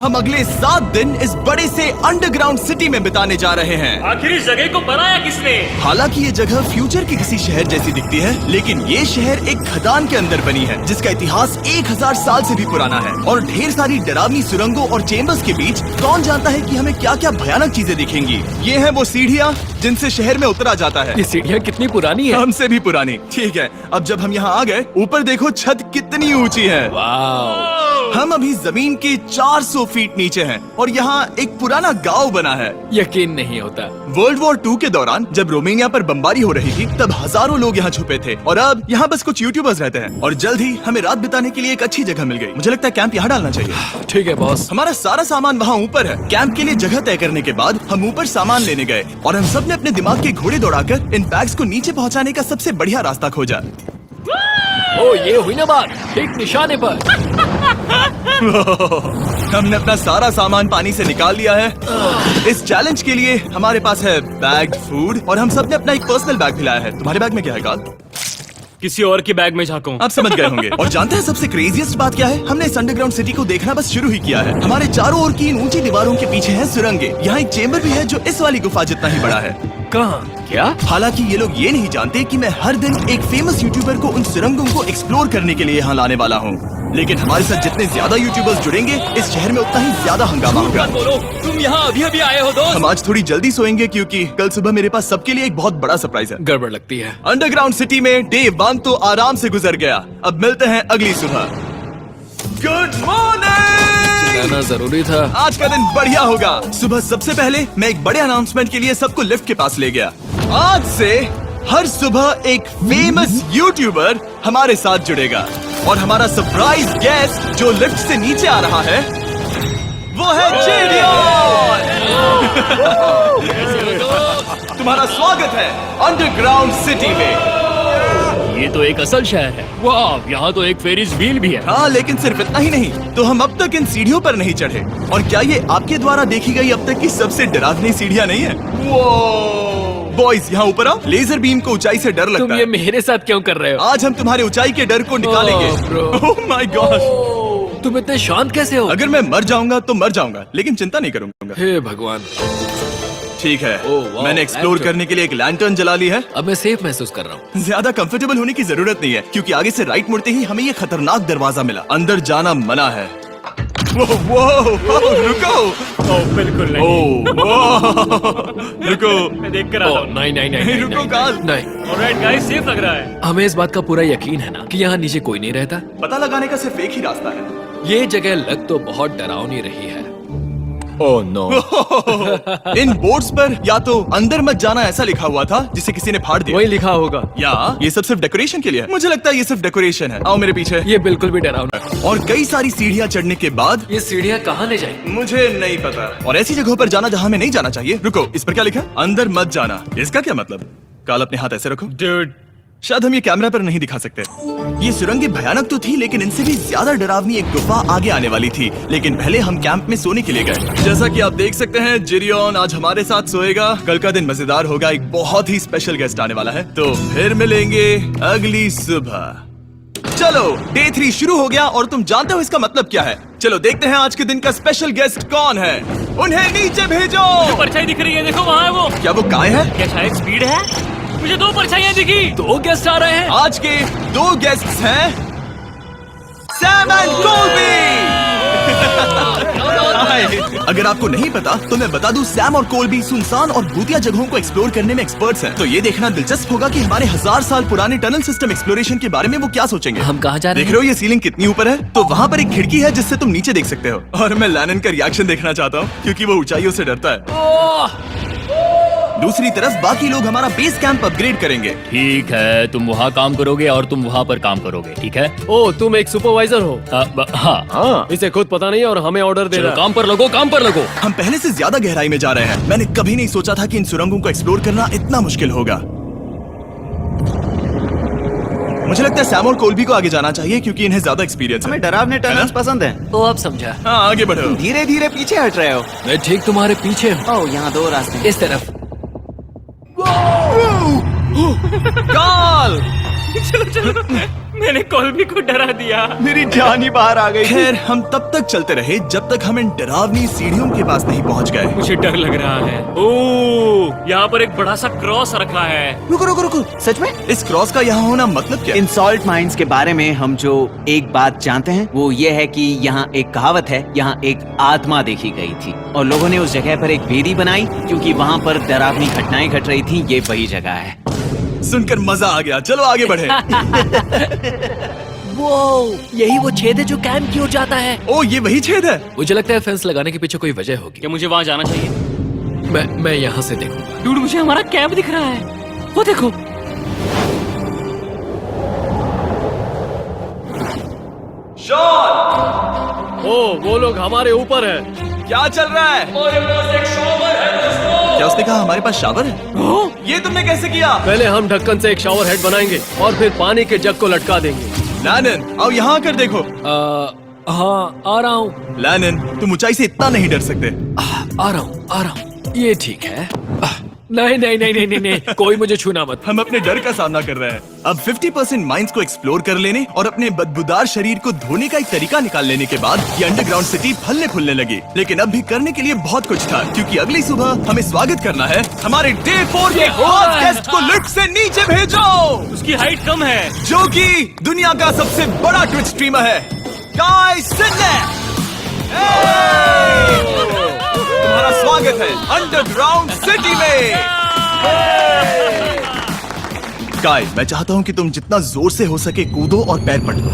हम अगले 7 दिन इस बड़े से अंडरग्राउंड सिटी में बिताने जा रहे हैं। आखिर इस जगह को बनाया किसने? हालांकि ये जगह फ्यूचर के किसी शहर जैसी दिखती है, लेकिन ये शहर एक खदान के अंदर बनी है जिसका इतिहास 1000 साल से भी पुराना है और ढेर सारी डरावनी सुरंगों और चेम्बर्स के बीच कौन जानता है कि हमें क्या क्या भयानक चीजें दिखेंगी। ये है वो सीढ़ियाँ जिनसे शहर में उतरा जाता है। ये सीढ़ियाँ कितनी पुरानी है? हमसे भी पुरानी। ठीक है, अब जब हम यहाँ आ गए, ऊपर देखो छत कितनी ऊंची है। वाव! हम अभी जमीन के 400 फीट नीचे हैं और यहाँ एक पुराना गांव बना है। यकीन नहीं होता। वर्ल्ड वॉर 2 के दौरान जब रोमानिया पर बमबारी हो रही थी, तब हजारों लोग यहाँ छुपे थे और अब यहाँ बस कुछ यूट्यूबर्स रहते हैं। और जल्द ही हमें रात बिताने के लिए एक अच्छी जगह मिल गई। मुझे लगता है कैंप यहाँ डालना चाहिए। ठीक है बॉस। हमारा सारा सामान वहाँ ऊपर है। कैंप के लिए जगह तय करने के बाद हम ऊपर सामान लेने गए और हम सब ने अपने दिमाग के घोड़े दौड़ाकर इन बैग्स को नीचे पहुँचाने का सबसे बढ़िया रास्ता खोजा। ओ, ये हुई ना बात, ठीक निशाने पर। हमने अपना सारा सामान पानी से निकाल लिया है। इस चैलेंज के लिए हमारे पास है बैग्ड फूड और हम सब ने अपना एक पर्सनल बैग भी लाया है। तुम्हारे बैग में क्या है काल? किसी और की बैग में झांको। आप समझ गए होंगे। और जानते हैं सबसे क्रेजीएस्ट बात क्या है? हमने इस अंडरग्राउंड सिटी को देखना बस शुरू ही किया है। हमारे चारों ओर की इन ऊंची दीवारों के पीछे है सुरंगे। यहाँ एक चेम्बर भी है जो इस वाली गुफा जितना ही बड़ा है। कहाँ? क्या? हालांकि ये लोग ये नहीं जानते कि मैं हर दिन एक फेमस यूट्यूबर को उन सुरंगों को एक्सप्लोर करने के लिए यहाँ लाने वाला हूँ। लेकिन हमारे साथ जितने ज्यादा यूट्यूबर्स जुड़ेंगे, इस शहर में उतना ही ज्यादा हंगामा होगा। बोलो, तुम यहाँ अभी अभी आए हो दोस्त? हम आज थोड़ी जल्दी सोएंगे क्योंकि कल सुबह मेरे पास सबके लिए एक बहुत बड़ा सरप्राइज है। गड़बड़ लगती है। अंडरग्राउंड सिटी में डे 1 तो आराम से गुजर गया। अब मिलते हैं अगली सुबह। Good morning! जाना जरूरी था। आज का दिन बढ़िया होगा। सुबह सबसे पहले मैं एक बड़े अनाउंसमेंट के लिए सबको लिफ्ट के पास ले गया। आज से हर सुबह एक फेमस यूट्यूबर हमारे साथ जुड़ेगा और हमारा सरप्राइज गेस्ट जो लिफ्ट से नीचे आ रहा है वो है जेरियन। तुम्हारा स्वागत है अंडरग्राउंड सिटी में। ये तो एक असल शहर है। वाह, यहाँ तो एक फेरिस व्हील भी है। हाँ, लेकिन सिर्फ इतना ही नहीं, तो हम अब तक इन सीढ़ियों पर नहीं चढ़े। और क्या ये आपके द्वारा देखी गई अब तक की सबसे डरावनी सीढ़ियाँ नहीं है? बॉयज यहाँ ऊपर आओ। लेजर बीम को ऊंचाई से डर लगता तुम है। ये मेरे साथ क्यों कर रहे हो? आज हम तुम्हारे ऊंचाई के डर को निकालेंगे। Oh my God! तुम इतने शांत कैसे हो? अगर मैं मर जाऊंगा तो मर जाऊंगा, लेकिन चिंता नहीं करूंगा। हे भगवान। ठीक है, वाह, मैंने एक्सप्लोर लैंटर्न। करने के लिए एक लैंटर्न जला ली है। अब मैं सेफ महसूस कर रहा हूँ। ज्यादा कंफर्टेबल होने की जरूरत नहीं है क्योंकि आगे से राइट मुड़ते ही हमें ये खतरनाक दरवाजा मिला। अंदर जाना मना है। रुको। बिल्कुल नहीं। रुको। मैं देख कर आता हूँ। नहीं नहीं नहीं, नहीं, नहीं, रुको नहीं, काल। नहीं। ऑलराइट गाइस, सेफ लग रहा है। हमें इस बात का पूरा यकीन है ना कि यहाँ नीचे कोई नहीं रहता। पता लगाने का सिर्फ एक ही रास्ता है। ये जगह लग तो बहुत डरावनी रही है। Oh no. इन बोर्ड्स पर या तो अंदर मत जाना ऐसा लिखा हुआ था जिसे किसी ने फाड़ दिया। वही लिखा होगा। या ये सब सिर्फ डेकोरेशन के लिए है। मुझे लगता है ये सिर्फ डेकोरेशन है। आओ मेरे पीछे। ये बिल्कुल भी डरावना है। और कई सारी सीढ़ियाँ चढ़ने के बाद ये सीढ़ियाँ कहाँ ले जाएंगी? मुझे नहीं पता। और ऐसी जगहों पर जाना जहाँ हमें नहीं जाना चाहिए। रुको, इस पर क्या लिखा? अंदर मत जाना। इसका क्या मतलब? काल अपने हाथ ऐसे रखो। डूड, शायद हम ये कैमरा पर नहीं दिखा सकते। ये सुरंगें भयानक तो थी, लेकिन इनसे भी ज्यादा डरावनी एक गुफा आगे आने वाली थी। लेकिन पहले हम कैंप में सोने के लिए गए। जैसा कि आप देख सकते हैं, जेरियन आज हमारे साथ सोएगा। कल का दिन मजेदार होगा। एक बहुत ही स्पेशल गेस्ट आने वाला है। तो फिर मिलेंगे अगली सुबह। चलो, डे 3 शुरू हो गया और तुम जानते हो इसका मतलब क्या है। चलो देखते हैं आज के दिन का स्पेशल गेस्ट कौन है। उन्हें नीचे भेजो। परछाई दिख रही है, देखो वहाँ है वो। क्या वो काय है? क्या शायद स्पीड है? मुझे 2 परछाइयाँ दिखी। 2 गेस्ट आ रहे हैं। आज के 2 गेस्ट्स हैं सैम एंड कोलबी। अगर आपको नहीं पता तो मैं बता दूं, सैम और कोलबी सुनसान और भूतिया जगहों को एक्सप्लोर करने में एक्सपर्ट्स हैं। तो ये देखना दिलचस्प होगा कि हमारे 1000 साल पुराने टनल सिस्टम एक्सप्लोरेशन के बारे में वो क्या सोचेंगे। हम कहाँ जा रहे देख रहे हो ये सीलिंग कितनी ऊपर है? तो वहाँ पर एक खिड़की है जिससे तुम नीचे देख सकते हो। और मैं लैनन का रिएक्शन देखना चाहता हूँ क्योंकि वो ऊंचाइयों से डरता है। दूसरी तरफ बाकी लोग हमारा बेस कैंप अपग्रेड करेंगे। ठीक है, तुम वहाँ काम करोगे और तुम वहाँ पर काम करोगे, ठीक है? ओ, तुम एक सुपरवाइजर हो? हाँ। इसे खुद पता नहीं और हमें ऑर्डर दे चलो रहा है। काम पर लगो, काम पर लगो। हम पहले से ज्यादा गहराई में जा रहे हैं। मैंने कभी नहीं सोचा था कि इन सुरंगों को एक्सप्लोर करना इतना मुश्किल होगा। मुझे लगता है सैम और कोलबी को आगे जाना चाहिए क्योंकि इन्हें ज्यादा एक्सपीरियंस है। हमें डरावने टनल्स पसंद हैं। तो अब समझा। हाँ, आगे बढ़ो। धीरे धीरे पीछे हट रहे हो। मैं ठीक तुम्हारे पीछे हूँ। ओह, यहाँ 2 रास्ते हैं। इस तरफ। काल! मैंने कोल्बी को डरा दिया। मेरी जान ही बाहर आ गई थी। खैर हम तब तक चलते रहे जब तक हम इन डरावनी सीढ़ियों के पास नहीं पहुंच गए। मुझे डर लग रहा है। ओह, यहाँ पर एक बड़ा सा क्रॉस रखा है। रुको रुको रुको, सच में? इस क्रॉस का यहाँ होना मतलब क्या? इन सॉल्ट माइंस के बारे में हम जो एक बात जानते हैं वो ये है कि यहाँ एक कहावत है, यहाँ एक आत्मा देखी गई थी और लोगों ने उस जगह पर एक वेदी बनाई क्योंकि वहाँ पर डरावनी घटनाएं घट रही थी। ये वही जगह है। सुनकर मजा आ गया, चलो आगे बढ़े। वो यही वो छेद है जो कैंप की ओर जाता है। ओ ये वही छेद है। मुझे लगता है फेंस लगाने के पीछे कोई वजह होगी। क्या मुझे वहाँ जाना चाहिए? मैं यहाँ से देखूंगा। डूड, मुझे हमारा कैंप दिख रहा है। वो देखो। ओ वो लोग हमारे ऊपर है। क्या चल रहा है? क्या उसने कहा हमारे पास शावर है? ये तुमने कैसे किया? पहले हम ढक्कन से एक शावर हेड बनाएंगे और फिर पानी के जग को लटका देंगे। लैनन आओ यहाँ आकर देखो। हाँ आ रहा हूँ। लैनन तुम ऊंचाई से इतना नहीं डर सकते। आ रहा हूँ। ये ठीक है। नहीं नहीं नहीं नहीं नहीं नहीं, कोई मुझे छूना मत। हम अपने डर का सामना कर रहे हैं। अब 50% माइंस को एक्सप्लोर कर लेने और अपने बदबूदार शरीर को धोने का एक तरीका निकाल लेने के बाद ये अंडरग्राउंड सिटी फलने फूलने लगी। लेकिन अब भी करने के लिए बहुत कुछ था क्योंकि अगली सुबह हमें स्वागत करना है हमारे डे 4 के फर्स्ट गेस्ट को लिफ्ट से नीचे भेजो, उसकी हाइट कम है। जो कि दुनिया का सबसे बड़ा ट्विच स्ट्रीमर है, काई सिनेप। तुम्हारा स्वागत है अंडरग्राउंड सिटी में। काई, मैं चाहता हूँ कि तुम जितना जोर से हो सके कूदो और पैर पटको।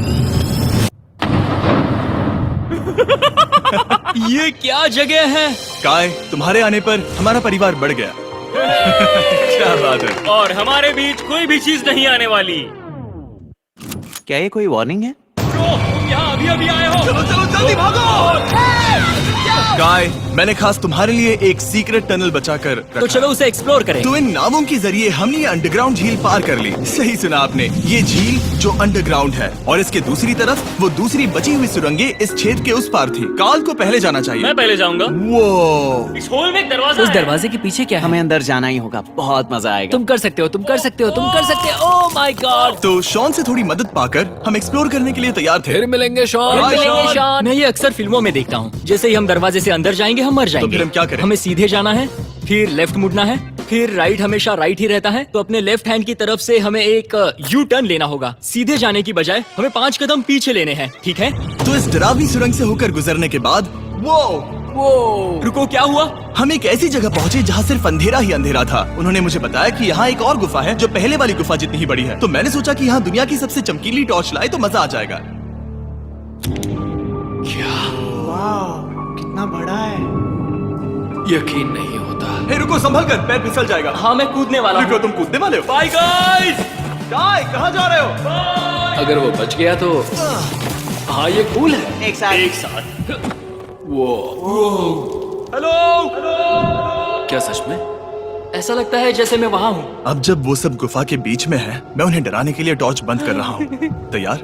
ये क्या जगह है? काय, तुम्हारे आने पर हमारा परिवार बढ़ गया। क्या बात है। और हमारे बीच कोई भी चीज नहीं आने वाली। क्या ये कोई वार्निंग है? तुम यहाँ अभी अभी आए हो। चलो चलो जल्दी भागो। काय, मैंने खास तुम्हारे लिए एक सीक्रेट टनल बचाकर रखा तो चलो उसे एक्सप्लोर करें। तो इन नावों के जरिए हमने ये अंडरग्राउंड झील पार कर ली। सही सुना आपने, ये झील जो अंडरग्राउंड है और इसके दूसरी तरफ वो दूसरी बची हुई सुरंगें इस छेद के उस पार थी। काल को पहले जाना चाहिए। मैं पहले जाऊंगा। वो इस होल में एक दरवाजा उस है। दरवाजे के पीछे क्या है? हमें अंदर जाना ही होगा, बहुत मजा आएगा। तुम कर सकते हो, तुम कर सकते हो, तुम कर सकते हो। Oh my God. तो शॉन से थोड़ी मदद पाकर हम एक्सप्लोर करने के लिए तैयार थे। फिर मिलेंगे शॉन। Bye, Sean। मैं ये अक्सर फिल्मों में देखता हूँ। जैसे ही हम दरवाजे से अंदर जाएंगे हम मर जाएंगे। फिर हम क्या करें? हमें सीधे जाना है, फिर लेफ्ट मुड़ना है, फिर राइट हमेशा राइट ही रहता है। तो अपने लेफ्ट हैंड की तरफ से हमें एक यू टर्न लेना होगा। सीधे जाने की बजाय हमें 5 कदम पीछे लेने हैं, ठीक है? तो इस डरावनी सुरंग से होकर गुजरने के बाद वो रुको, क्या हुआ? हम एक ऐसी जगह पहुंचे जहाँ सिर्फ अंधेरा ही अंधेरा था। उन्होंने मुझे बताया कि यहाँ एक और गुफा है जो पहले वाली गुफा जितनी ही बड़ी है। तो मैंने सोचा कि यहाँ दुनिया की सबसे चमकीली टॉर्च लाए तो मजा आ जाएगा। कितना बड़ा है। यकीन नहीं होता। हे रुको, संभल कर, पैर फिसल जाएगा। हाँ मैं कूदने वाला रुको, हूँ। तुम कूदने वाले हो? Bye guys. काय, कहाँ जा रहे हो? अगर वो बच गया तो हाँ ये कूल है। एक साथ। एक साथ। हेलो। क्या सच में? ऐसा लगता है जैसे मैं वहाँ हूँ। अब जब वो सब गुफा के बीच में है, मैं उन्हें डराने के लिए टॉर्च बंद कर रहा हूँ। तैयार?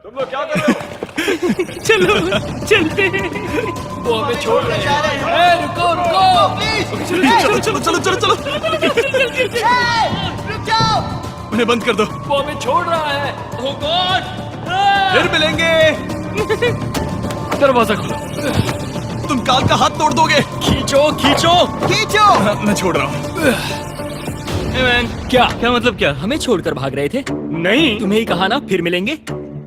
तुम लोग क्या कर रहे हो? चलो चलते हैं। वो हमें छोड़ रहे हैं। रुको रुको। चलो चलो चलो चलो चलो। उन्हें बंद कर दो। वो हमें छोड़ रहा है। Oh God! फिर मिलेंगे। दरवाजा खोलो। तुम काल का हाथ तोड़ दोगे। खींचो खींचो। हाँ, मैं छोड़ रहा हूँ। Hey man, क्या मतलब क्या? हमें छोड़कर भाग रहे थे। नहीं। तुम्हें ही कहा ना फिर मिलेंगे।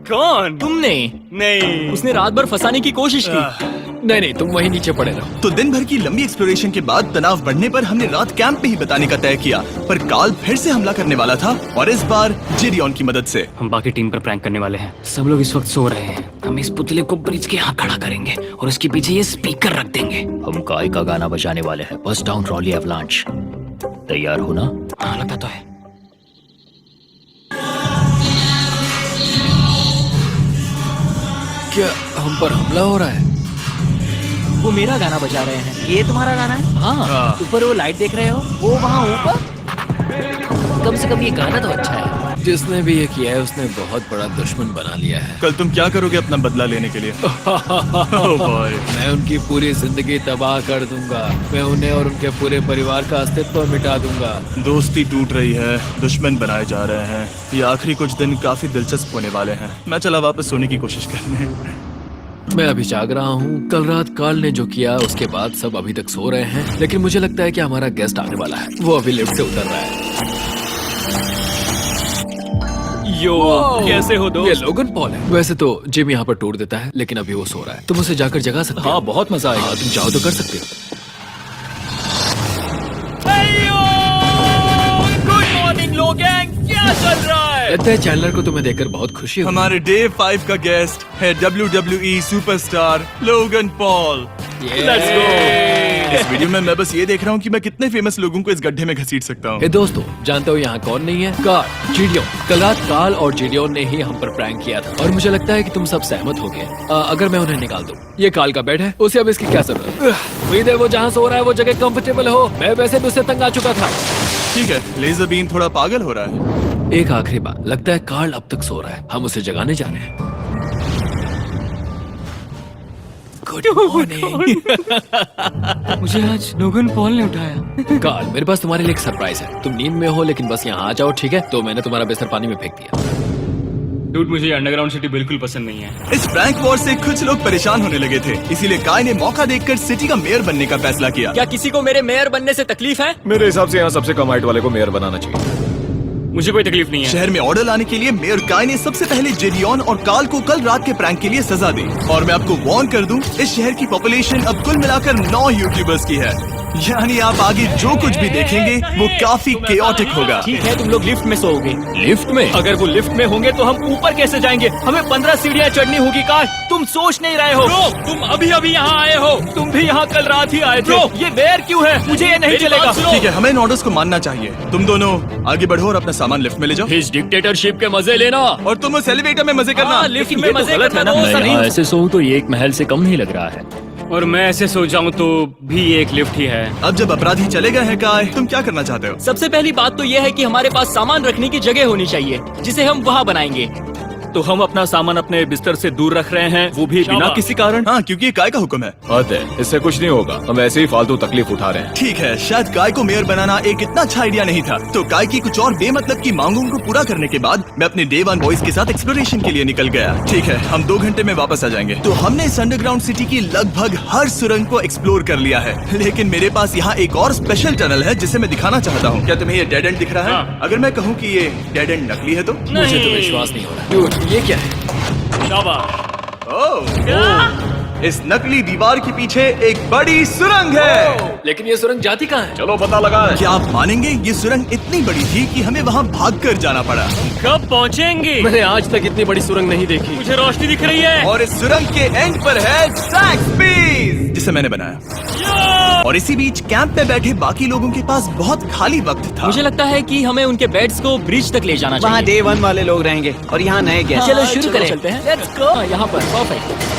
कौन? तुमने। नहीं। उसने रात भर फंसाने की कोशिश की। नहीं तुम वहीं नीचे पड़े रहो। तो दिन भर की लंबी एक्सप्लोरेशन के बाद तनाव बढ़ने पर हमने रात कैंप पे ही बिताने का तय किया। पर काल फिर से हमला करने वाला था और इस बार जिरियन की मदद से। हम बाकी टीम पर प्रैंक करने वाले हैं। सब लोग इस वक्त सो रहे हैं। हम इस पुतले को ब्रिज के यहाँ खड़ा करेंगे और उसके पीछे ये स्पीकर रख देंगे। हम काय का गाना बजाने वाले हैं। बस डाउन रॉली एवलांच। तैयार हो ना? हाँ लगता तो है। क्या हम पर हमला हो रहा है? वो मेरा गाना बजा रहे हैं। ये तुम्हारा गाना है? हाँ ऊपर वो लाइट देख रहे हो? वो वहाँ ऊपर। कम से कम ये गाना तो अच्छा है। जिसने भी ये किया है उसने बहुत बड़ा दुश्मन बना लिया है। कल तुम क्या करोगे अपना बदला लेने के लिए? Oh boy. मैं उनकी पूरी जिंदगी तबाह कर दूंगा। मैं उन्हें और उनके पूरे परिवार का अस्तित्व मिटा दूंगा। दोस्ती टूट रही है, दुश्मन बनाए जा रहे हैं। ये आखिरी कुछ दिन काफी दिलचस्प होने वाले हैं। मैं चला वापस सोने की कोशिश करने। मैं अभी जाग रहा हूँ। कल रात कार्ल ने जो किया उसके बाद सब अभी तक सो रहे हैं, लेकिन मुझे लगता है कि हमारा गेस्ट आने वाला है। वो अभी लिफ्ट से उतर रहा है। यो, कैसे हो ये दोस्त? लोगन पॉल है। वैसे तो जिम यहाँ पर टूट देता है, लेकिन अभी वो सो रहा है। तुम उसे जाकर जगा सकते हो। हाँ, बहुत मजा आएगा। हाँ, तुम चाहो तो कर सकते हो। गुड मॉर्निंग लोगैंग, क्या चल रहा है? लगता है चैंडलर को तुम्हें देखकर बहुत खुशी हुई। हमारे डे 5 का गेस्ट है WWE superstar Logan Paul. Let's go। इस वीडियो में मैं बस ये देख रहा हूँ कि मैं कितने फेमस लोगों को इस गड्ढे में घसीट सकता हूँ। हे दोस्तों, जानते हो यहाँ कौन नहीं है? कार्ल, जीडियोन। कल रात कार्ल और जीडियोन ने ही हम पर प्रैंक किया था और मुझे लगता है कि तुम सब सहमत हो गए। अगर मैं उन्हें निकाल दूं, ये कार्ल का बेड है, उसे अब इसकी क्या जरूरत? उम्मीद है वो जहाँ सो रहा है वो जगह कंफर्टेबल हो। मैं वैसे भी उससे तंग आ चुका था। ठीक है, लेजर बीम थोड़ा पागल हो रहा है। एक आखिरी बात, लगता है कार्ल अब तक सो रहा है। हम उसे जगाने जा रहे हैं। Good morning. मुझे आज लोगन पॉल ने उठाया। कार्ल, मेरे पास तुम्हारे लिए एक सरप्राइज है। तुम नींद में हो लेकिन बस यहाँ आ जाओ, ठीक है? तो मैंने तुम्हारा बिस्तर पानी में फेंक दिया। डूड, मुझे अंडरग्राउंड सिटी बिल्कुल पसंद नहीं है। इस प्रैंक वॉर से कुछ लोग परेशान होने लगे थे, इसीलिए काय ने मौका देखकर सिटी का मेयर बनने का फैसला किया। क्या किसी को मेरे मेयर बनने से तकलीफ है? मेरे हिसाब से यहाँ सबसे कम हाइट वाले को मेयर बनाना चाहिए। मुझे कोई तकलीफ नहीं है। शहर में ऑर्डर लाने के लिए मेयर काय ने सबसे पहले जेडियन और कार्ल को कल रात के प्रैंक के लिए सजा दी। और मैं आपको वार्न कर दूं, इस शहर की पॉपुलेशन अब कुल मिलाकर 9 यूट्यूबर्स की है। यानी आप आगे जो कुछ भी देखेंगे वो काफी केओटिक होगा। ठीक है, तुम लोग लिफ्ट में सोओगे। लिफ्ट में? अगर वो लिफ्ट में होंगे तो हम ऊपर कैसे जाएंगे? हमें 15 सीढ़ियाँ चढ़नी होगी। कार, तुम सोच नहीं रहे हो। तुम अभी अभी यहाँ आए हो। तुम भी यहाँ कल रात ही आए थे। ये बेयर क्यों है? मुझे ये नहीं चलेगा। ठीक है, हमें इन ऑर्डर्स को मानना चाहिए। तुम दोनों आगे बढ़ो और अपना सामान लिफ्ट में ले जाओ। इस डिक्टेटरशिप के मजे लेना। और तुम उस एलिवेटर में मजे करना। लिफ्ट में मजे करना तो ऐसा नहीं। ऐसे सोऊं तो ये एक महल से कम नहीं लग रहा है, और मैं ऐसे सो जाऊं तो भी एक लिफ्ट ही है। अब जब अपराधी चले गए हैं काय, तुम क्या करना चाहते हो? सबसे पहली बात तो यह है कि हमारे पास सामान रखने की जगह होनी चाहिए, जिसे हम वहाँ बनाएंगे। तो हम अपना सामान अपने बिस्तर से दूर रख रहे हैं, वो भी बिना किसी कारण। हाँ, क्योंकि ये काय का हुक्म है। बात है, इससे कुछ नहीं होगा। हम ऐसे ही फालतू तकलीफ उठा रहे हैं। ठीक है, शायद काय को मेयर बनाना एक इतना अच्छा आइडिया नहीं था। तो काय की कुछ और बेमतलब की मांगों को पूरा करने के बाद मैं अपने डे 1 बॉयज के साथ एक्सप्लोरेशन के लिए निकल गया। ठीक है, हम 2 घंटे में वापस आ जाएंगे। तो हमने इस अंडरग्राउंड सिटी की लगभग हर सुरंग को एक्सप्लोर कर लिया है, लेकिन मेरे पास यहाँ एक और स्पेशल टनल है जिसे मैं दिखाना चाहता हूँ। क्या तुम्हें ये डेड एंड दिख रहा है? हाँ। अगर मैं कहूँ कि ये डेड एंड नकली है तो? मुझे तो विश्वास नहीं हो रहा। Dude, ये क्या है? ओह, इस नकली दीवार के पीछे एक बड़ी सुरंग है। लेकिन ये सुरंग जाती कहाँ है? चलो पता लगा है। क्या आप मानेंगे, ये सुरंग इतनी बड़ी थी कि हमें वहाँ भागकर जाना पड़ा। कब पहुंचेंगे? मैंने आज तक इतनी बड़ी सुरंग नहीं देखी। मुझे रोशनी दिख रही है। और इस सुरंग के एंड पर है जैक्सपीस, जिसे मैंने बनाया। और इसी बीच कैंप में बैठे बाकी लोगों के पास बहुत खाली वक्त था। मुझे लगता है कि हमें उनके बेड्स को ब्रिज तक ले जाना वहाँ चाहिए। डे 1 वाले लोग रहेंगे और यहाँ नए गेस्ट। चलो शुरू करें। चलते हैं। Let's go। यहाँ पर परफेक्ट।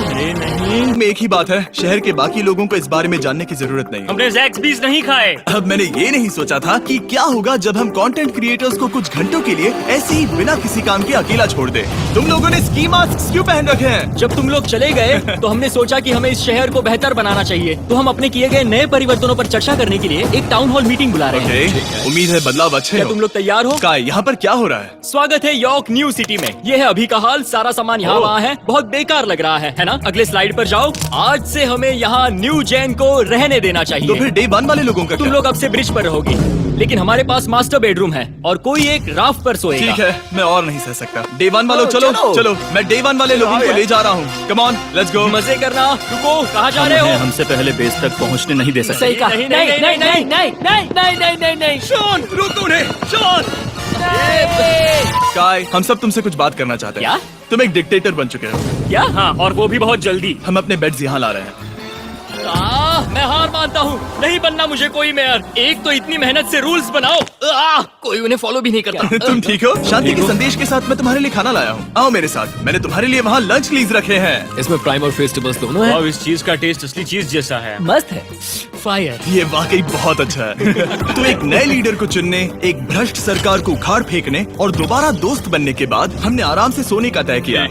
अरे नहीं, में एक ही बात है, शहर के बाकी लोगों को इस बारे में जानने की जरूरत नहीं है। हमने जैक्सबीज नहीं खाए। अब मैंने ये नहीं सोचा था कि क्या होगा जब हम कंटेंट क्रिएटर्स को कुछ घंटों के लिए ऐसे ही बिना किसी काम के अकेला छोड़ दे। तुम लोगों ने स्की मास्क क्यों पहन रखे हैं? जब तुम लोग चले गए तो हमने सोचा कि हमें इस शहर को बेहतर बनाना चाहिए। तो हम अपने किए गए नए परिवर्तनों पर चर्चा करने के लिए एक टाउन हॉल मीटिंग बुला रहे हैं। ओके, उम्मीद है बदलाव अच्छे क्या हो। तुम लोग तैयार हो? काय, यहाँ पर क्या हो रहा है? स्वागत है यॉर्क न्यू सिटी में। ये है अभी का हाल। सारा सामान यहाँ वहाँ है। बहुत बेकार लग रहा है ना? अगले स्लाइड पर जाओ। आज से हमें यहाँ न्यू जेन को रहने देना चाहिए। तो फिर डे 1 वाले लोगों का तुम क्या? लोग अब से ब्रिज पर रहोगे, लेकिन हमारे पास मास्टर बेडरूम है और कोई एक राफ्ट पर सोएगा। ठीक है, मैं और नहीं सह सकता। डे 1 वालों चलो चलो, मैं डे 1 वाले लोगों को ले जा रहा हूँ। Come on, let's go. मजे करना। रुको, कहाँ जा रहे हो? हमसे पहले बेस तक पहुंचने नहीं दे सकते। सही कहा। नहीं नहीं नहीं नहीं नहीं नहीं नहीं नहीं नहीं नहीं। शॉन, रुक उन्हें, शॉन। काय, हम सब तुमसे कुछ बात करना चाहते हैं। क्या? तुम एक डिक्टेटर बन चुके हो। क्या? हाँ, और वो भी बहुत जल्दी। हम अपने बेड्स यहाँ ला रहे हैं। मैं हार मानता हूँ। नहीं बनना मुझे कोई मेयर। एक तो इतनी मेहनत से रूल्स बनाओ, कोई उन्हें फॉलो भी नहीं करता। तुम ठीक हो? शांति के संदेश के साथ मैं तुम्हारे लिए खाना लाया हूँ। आओ मेरे साथ, मैंने तुम्हारे लिए वहाँ लंच लीज रखे हैं। इसमें प्राइम और फेस्टिवल्स दोनों हैं। और इस चीज का टेस्ट असली चीज जैसा है। मस्त है। फायर। ये वाकई बहुत अच्छा है। तो एक नए लीडर को चुनने, एक भ्रष्ट सरकार को उखाड़ फेंकने और दोबारा दोस्त बनने के बाद हमने आराम से सोने का तय किया।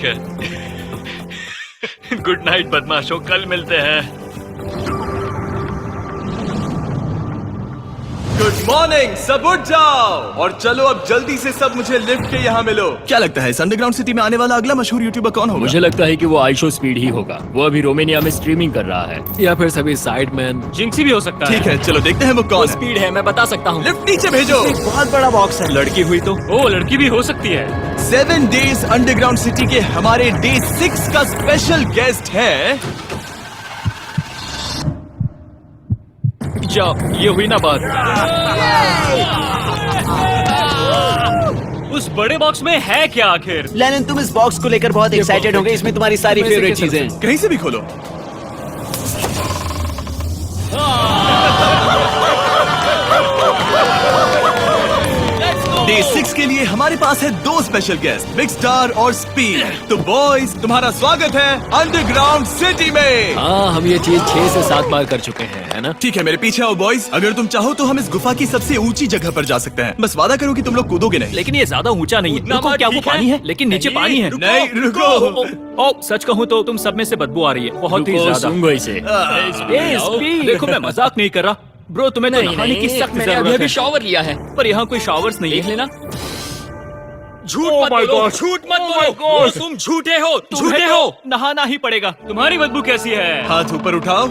गुड नाइट बदमाशों, कल मिलते हैं। गुड मॉर्निंग, सब उठ जाओ और चलो अब जल्दी से सब मुझे लिफ्ट के यहाँ मिलो। क्या लगता है इस अंडरग्राउंड सिटी में आने वाला अगला मशहूर यूट्यूबर कौन होगा? मुझे लगता है कि वो आइशो स्पीड ही होगा। वो अभी रोमेनिया में स्ट्रीमिंग कर रहा है। या फिर सभी साइडमैन। जिंक्सी भी हो सकता ठीक है, चलो देखते हैं वो कौन है। स्पीड है, मैं बता सकता हूँ। लिफ्ट नीचे भेजो। बहुत बड़ा बॉक्स है। लड़की हुई तो ओ लड़की भी हो सकती है। 7 डेज अंडरग्राउंड सिटी के हमारे डे 6 का स्पेशल गेस्ट है। जाओ, ये हुई ना बात। उस बड़े बॉक्स में है क्या आखिर? लेनिन, तुम इस बॉक्स को लेकर बहुत एक्साइटेड होंगे। इसमें तुम्हारी सारी इसमें से फेवरेट कैसे चीजें हैं। कहीं से भी खोलो। डे 6 के लिए हमारे पास है 2 स्पेशल गेस्ट, बिग स्टार और स्पीड। तो बॉयज, तुम्हारा स्वागत है अंडरग्राउंड सिटी में। हाँ, हम ये चीज 6 से 7 बार कर चुके हैं, है ना? ठीक है, मेरे पीछे आओ बॉयज। अगर तुम चाहो तो हम इस गुफा की सबसे ऊंची जगह पर जा सकते हैं। बस वादा करो कि तुम लोग कूदोगे नहीं। लेकिन ये ज्यादा ऊंचा नहीं है। रुको, क्या वो पानी है? लेकिन नीचे पानी है। नहीं, रुको। ओ, सच कहूँ तो तुम सब में से बदबू आ रही है, बहुत ही ज्यादा। इसे। देखो, मैं मजाक नहीं कर रहा। ब्रो, तुम्हें तो नहाने की सख्त जरूरत है। अभी शावर लिया है, पर यहाँ कोई शावर्स नहीं है। लेना। झूठ मत बोलो, झूठ मत बोलो। तुम झूठे हो, झूठे हो। नहाना ही पड़ेगा। तुम्हारी बदबू कैसी है? हाथ ऊपर उठाओ।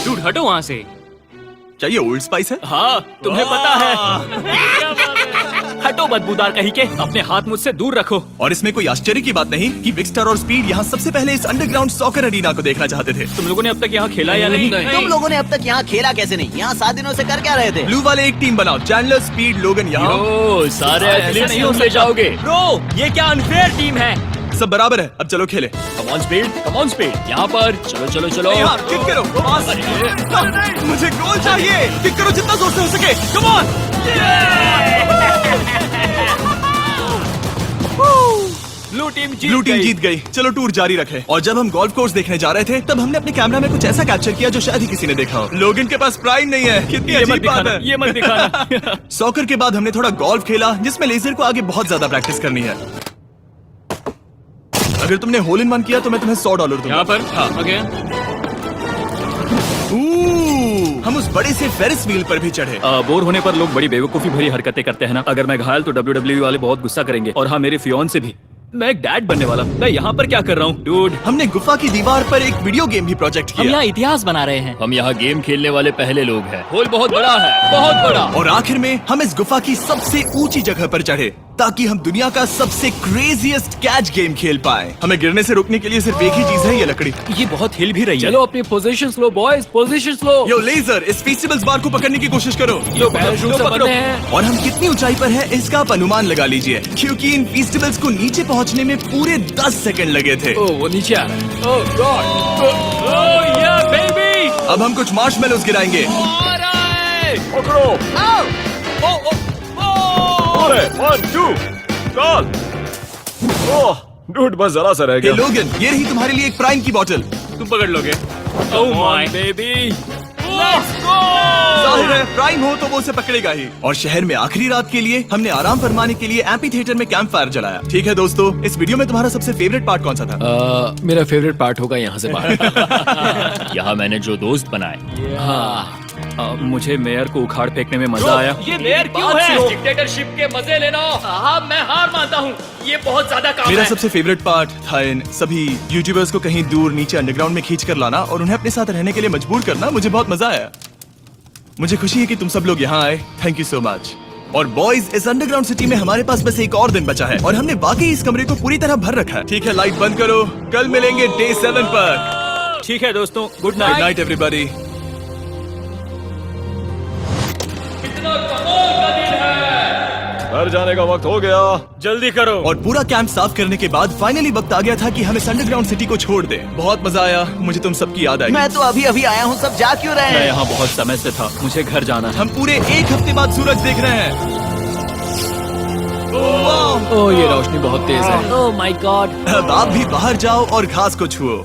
झूठ, हटो वहाँ से। क्या ये ओल्ड स्पाइस है? हाँ, तुम्हें पता है। हटो बदबूदार कहीं के, अपने हाथ मुझसे दूर रखो। और इसमें कोई आश्चर्य की बात नहीं कि बिग स्टार और स्पीड यहाँ सबसे पहले इस अंडरग्राउंड सॉकर अरीना को देखना चाहते थे। तुम लोगों ने अब तक यहाँ खेला या नहीं? तुम लोगों ने अब तक यहाँ खेला कैसे नहीं? यहाँ 7 दिनों से कर क्या रहे थे? ब्लू वाले एक टीम बनाओ, चैंडलर, स्पीड, लोगन यहाँ। ओ, सारे एथलीट्स नहीं ले जाओगे। ब्रो, ये क्या अनफेयर टीम है? सब बराबर है, अब चलो खेले। कम ऑन स्पीड, यहाँ पर। चलो चलो चलो। यहाँ किक करो। मुझे गोल चाहिए। किक करो जितना जोर से हो सके। Come on. ब्लू टीम जीत गई। चलो टूर जारी रखे। और जब हम गोल्फ कोर्स देखने जा रहे थे तब हमने अपने कैमरा में कुछ ऐसा कैप्चर किया जो शायद ही किसी ने देखा हो। लोगन के पास प्राइम नहीं है। कितनी अजीब बात है। ये मत दिखाना। सॉकर के बाद हमने थोड़ा गोल्फ खेला जिसमें लेजर को आगे बहुत ज्यादा प्रैक्टिस करनी है। अगर तुमने होल इन वन किया तो मैं तुम्हें $100 दूंगा। यहाँ पर। हाँ। हम उस बड़े से फेरिस व्हील पर भी चढ़े। बोर होने पर लोग बड़ी बेवकूफी भरी हरकतें करते हैं ना। अगर मैं घायल तो WWE वाले बहुत गुस्सा करेंगे। और हाँ, मेरे फियोन से भी। मैं एक डैड बनने वाला। मैं यहाँ पर क्या कर रहा हूँ डूड? हमने गुफा की दीवार पर एक वीडियो गेम भी प्रोजेक्ट हम किया। यहाँ इतिहास बना रहे हैं। हम यहाँ गेम खेलने वाले पहले लोग हैं। होल बहुत बड़ा है, बहुत बड़ा। और आखिर में हम इस गुफा की सबसे ऊंची जगह पर चढ़े ताकि हम दुनिया का सबसे क्रेजीएस्ट कैच गेम खेल पाए। हमें गिरने से रोकने के लिए सिर्फ एक ही चीज है, ये लकड़ी। ये बहुत हिल भी रही है। चलो अपनी पोजीशंस लो बॉयज, पोजीशंस लो। यो लेजर, इस फीस्टिवल्स बार को पकड़ने की कोशिश करो। लो, पैराशूट से बंधे हैं। और हम कितनी ऊंचाई पर हैं इसका आप अनुमान लगा लीजिए, क्योंकि इन फेस्टिवल्स को नीचे पहुंचने में पूरे 10 सेकंड लगे थे। ओ, वो नीचे आ रहा है। ओह गॉड। ओह या बेबी। अब हम कुछ मार्शमेलोस गिराएंगे। पकड़ो। अरे 1 2 कॉल। ओह डूड, बस जरा सा रह हे गया। लोगन, ये रही तुम्हारे लिए एक प्राइम की बोतल। तुम पकड़ लोगे। Oh my baby. जाहिर है प्राइम हो तो वो उसे पकड़ेगा ही। और शहर में आखिरी रात के लिए हमने आराम फरमाने के लिए एम्पी थिएटर में कैंप फायर जलाया। ठीक है दोस्तों, इस वीडियो में तुम्हारा सबसे फेवरेट पार्ट कौन सा था? मेरा फेवरेट पार्ट होगा यहाँ से बाहर। यहाँ मैंने जो दोस्त बनाए। हाँ, मुझे मेयर को उखाड़ फेंकने में मजा आया। ये मेयर क्यों है? डिक्टेटरशिप के मजे लेना। हाँ, मैं हार मानता हूँ। ये बहुत ज्यादा काम मेरा है। सबसे फेवरेट पार्ट था इन सभी यूट्यूबर्स को कहीं दूर नीचे अंडरग्राउंड में खींच कर लाना और उन्हें अपने साथ रहने के लिए मजबूर करना। मुझे बहुत मजा आया। मुझे खुशी है कि तुम सब लोग यहाँ आए। Thank you so much. और बॉयज, इस अंडरग्राउंड सिटी में हमारे पास बस एक और दिन बचा है और हमने वाकई इस कमरे को पूरी तरह भर रखा है। ठीक है, लाइट बंद करो। कल मिलेंगे डे 7 पर। ठीक है दोस्तों, good good night. Night everybody. घर जाने का वक्त हो गया। जल्दी करो। और पूरा कैंप साफ करने के बाद फाइनली वक्त आ गया था कि हम इस अंडरग्राउंड सिटी को छोड़ दें। बहुत मजा आया। मुझे तुम सबकी याद आई। मैं तो अभी अभी आया हूँ, सब जा क्यों रहे मैं हैं? यहाँ बहुत समय से था। मुझे घर जाना है। हम पूरे 1 हफ्ते बाद सूरज देख रहे हैं। ओह ये रोशनी बहुत तेज है। Oh my God. अब आप भी बाहर जाओ और घास को छुओ।